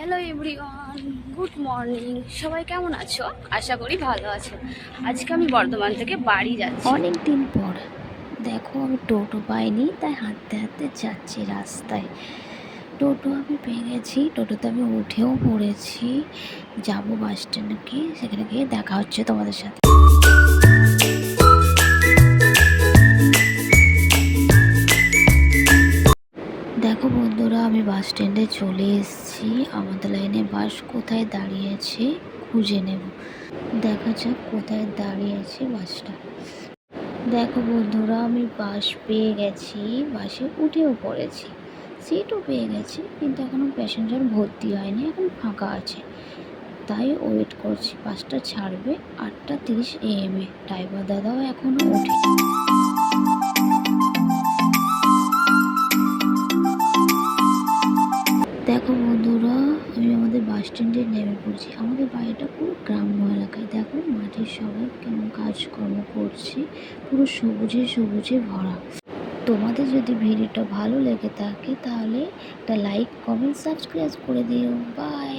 Hello everyone, good morning. সবাই কেমন আছো? আশা করি ভালো আছো। আজকে আমি বর্ধমান থেকে বাড়ি যাচ্ছি অনেক দিন পর। দেখো, আমি টোটো পাইনি, তাই হাঁটতে হাঁটতে যাচ্ছি রাস্তায়। টোটো আমি পেয়ে গেছি, টোটোতে আমি উঠেও পড়েছি। যাবো বাস স্ট্যান্ডে, গিয়ে সেখানে গিয়ে দেখা হচ্ছে তোমাদের সাথে। দেখো বন্ধুরা, আমি বাস স্ট্যান্ডে চলে এসেছি। আমাদের লাইনে বাস কোথায় দাঁড়িয়েছে খুঁজে নেব। দেখা যাক কোথায় দাঁড়িয়েছে বাসটা। দেখো বন্ধুরা, আমি বাস পেয়ে গেছি, বাসে উঠেও পড়েছি, সিটও পেয়ে গেছি, কিন্তু এখনও প্যাসেঞ্জার ভর্তি হয়নি, এখন ফাঁকা আছে। তাই ওয়েট করছি, বাসটা ছাড়বে 8:30 AM। ড্রাইভার দাদাও এখনও ওঠে। দেখো বন্ধুরা, আমি আমাদের বাস স্ট্যান্ডে নেমে পড়ছি। আমাদের বাড়িটা পুরো গ্রাম্য এলাকায়। দেখো মাঠের সবাই কেমন কাজকর্ম করছে, পুরো সবুজে সবুজে ভরা। তোমাদের যদি ভিডিওটা ভালো লেগে থাকে তাহলে একটা লাইক, কমেন্ট, সাবস্ক্রাইব করে দিও। বাই।